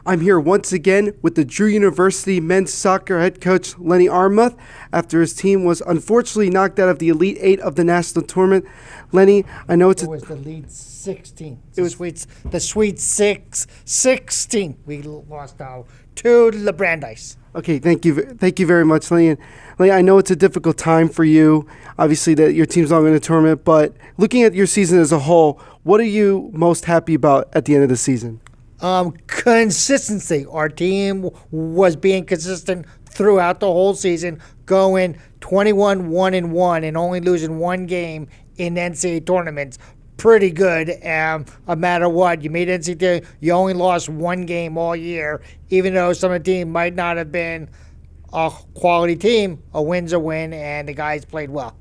I'm here once again with the Drew University men's soccer head coach Lenny Armuth after his team was unfortunately knocked out of the Elite Eight of the national tournament. Lenny, I know it was the Elite 16. The Sweet 16. We lost out to the Brandeis. Okay, thank you very much, Lenny. And Lenny, I know it's a difficult time for you. Obviously, that your team's not in the tournament, but looking at your season as a whole, what are you most happy about at the end of the season? Consistency. Our team was being consistent throughout the whole season, going 21-1-1 and only losing one game in NCAA tournaments. Pretty good. No matter what, you made NCAA, you only lost one game all year, even though some of the team might not have been a quality team. A win's a win, and the guys played well.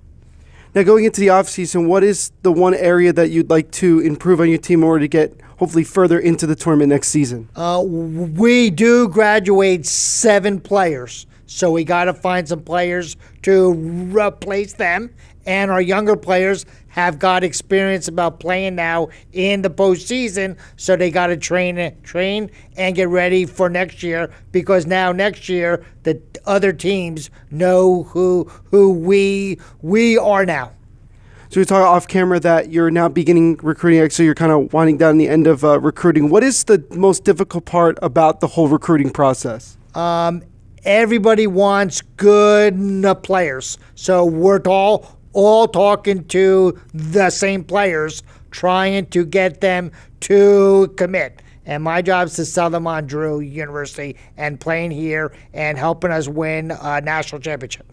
Now, going into the offseason, what is the one area that you'd like to improve on your team in order to get hopefully further into the tournament next season? We do graduate 7 players, so we got to find some players to replace them. And our younger players have got experience about playing now in the postseason, so they got to train and get ready for next year, because now next year the other teams know who we are now. So we talked off camera that you're now beginning recruiting, so you're kind of winding down the end of recruiting. What is the most difficult part about the whole recruiting process? Everybody wants good players, so we're all talking to the same players, trying to get them to commit. And my job is to sell them on Drew University and playing here and helping us win a national championship.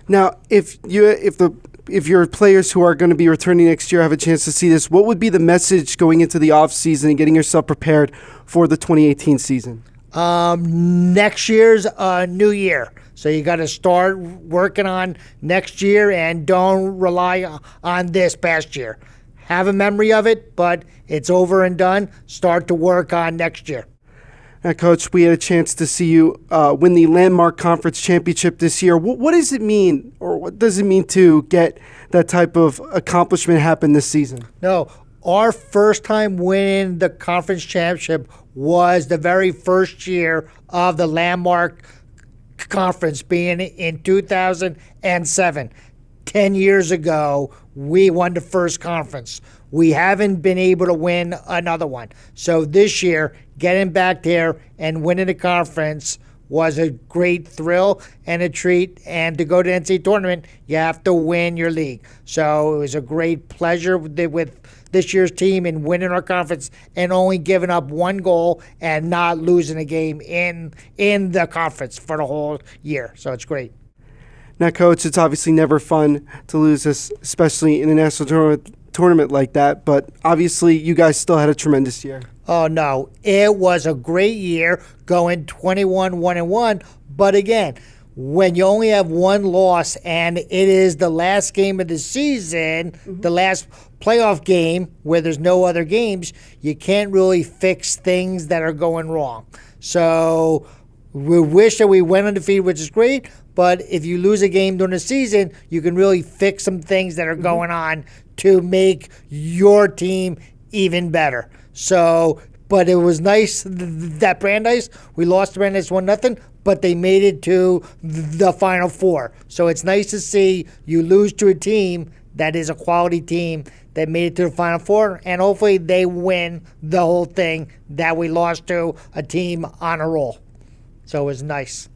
Now, if your players who are going to be returning next year have a chance to see this, what would be the message going into the offseason and getting yourself prepared for the 2018 season? Next year's a new year. So you got to start working on next year and don't rely on this past year. Have a memory of it, but it's over and done. Start to work on next year. Now, Coach, we had a chance to see you win the Landmark Conference Championship this year. What does it mean, or what does it mean to get that type of accomplishment happen this season? No, our first time winning the conference championship was the very first year of the Landmark Conference, being in 2007. 10 years ago, we won the first conference. We haven't been able to win another one. So this year, getting back there and winning the conference was a great thrill and a treat. And to go to the NCAA tournament, you have to win your league. So it was a great pleasure with this year's team in winning our conference and only giving up one goal and not losing a game in the conference for the whole year. So it's great. Now, Coach, it's obviously never fun to lose this, especially in a national tournament like that, but obviously you guys still had a tremendous year. Oh, no. It was a great year going 21-1-1, but again, when you only have one loss and it is the last game of the season, the last playoff game where there's no other games, you can't really fix things that are going wrong. So we wish that we went undefeated, which is great, but if you lose a game during the season, you can really fix some things that are going on to make your team even better. So, but it was nice that Brandeis, we lost to Brandeis 1-0, but they made it to the Final Four. So it's nice to see you lose to a team that is a quality team that made it to the Final Four, and hopefully they win the whole thing that we lost to a team on a roll. So it was nice.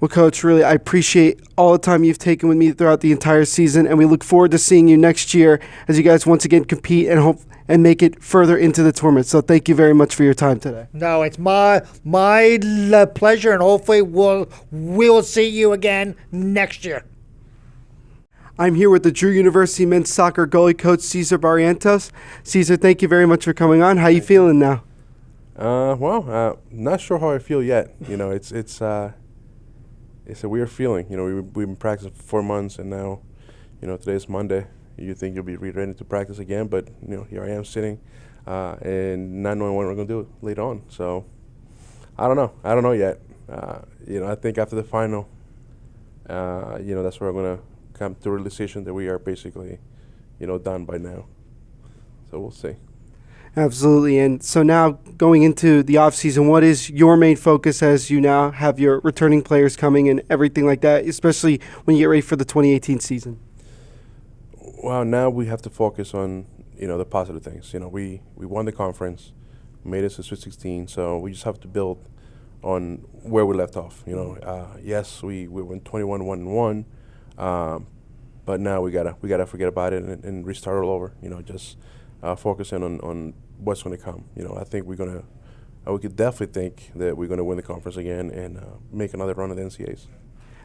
Well, Coach, really, I appreciate all the time you've taken with me throughout the entire season, and we look forward to seeing you next year as you guys once again compete and hope and make it further into the tournament. So thank you very much for your time today. No, it's my pleasure, and hopefully we'll see you again next year. I'm here with the Drew University men's soccer goalie coach, Cesar Barrientos. Cesar, thank you very much for coming on. How you feeling now? Not sure how I feel yet. You know, it's a weird feeling. You know, we've been practicing for 4 months, and now, you know, today's Monday. You think you'll be ready to practice again, but, you know, here I am sitting and not knowing what we're going to do later on. So I don't know. I don't know yet. You know, I think after the final, you know, that's where I'm going to come to a realization that we are basically, you know, done by now. So we'll see. Absolutely. And so now going into the offseason, what is your main focus as you now have your returning players coming and everything like that, especially when you get ready for the 2018 season? Well, now we have to focus on, the positive things. We won the conference, made it to Sweet 16, so we just have to build on where we left off. Yes, we went 21-1-1, but now we gotta forget about it and restart all over. Just focusing on what's going to come. I think we could definitely think that we're going to win the conference again and make another run at the NCAAs.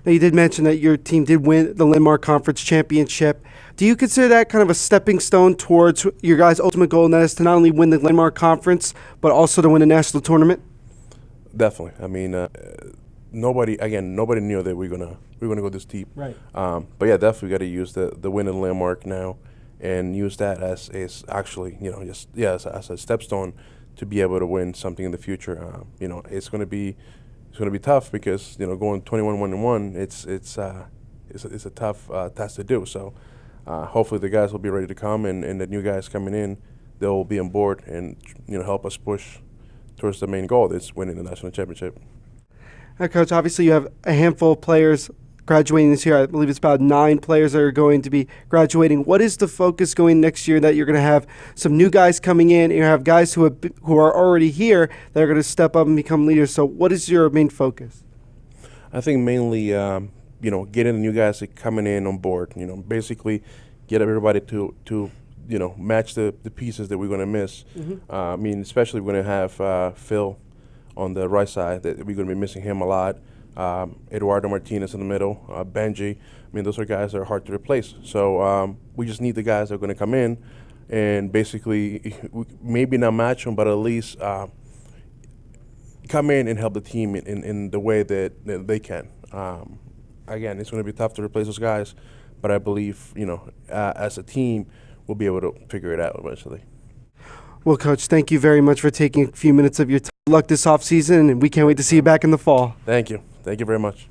Now, you did mention that your team did win the Landmark Conference Championship. Do you consider that kind of a stepping stone towards your guys' ultimate goal, and that is to not only win the Landmark Conference, but also to win a national tournament? Definitely. I mean, nobody knew that we're gonna go this deep. Right. But yeah, definitely got to use the win in Landmark now, and use that as actually, as a stepstone to be able to win something in the future. It's going to be tough because going 21-1-1, it's a tough task to do. So hopefully the guys will be ready to come, and the new guys coming in, they'll be on board and help us push towards the main goal, that's winning the national championship. Now, Coach, obviously you have a handful of players graduating this year. I believe it's about 9 players that are going to be graduating. What is the focus going next year, that you're going to have some new guys coming in, and you have guys who are already here that are going to step up and become leaders? So what is your main focus? I think mainly, getting the new guys coming in on board, basically get everybody to match the pieces that we're going to miss. Mm-hmm. Especially we're going to have Phil on the right side, that we're going to be missing him a lot. Eduardo Martinez in the middle, Benji. Those are guys that are hard to replace. So we just need the guys that are going to come in and basically maybe not match them, but at least come in and help the team in the way that they can. Again, it's going to be tough to replace those guys, but I believe, as a team, we'll be able to figure it out eventually. Well, Coach, thank you very much for taking a few minutes of your time. Good luck this offseason, and we can't wait to see you back in the fall. Thank you. Thank you very much.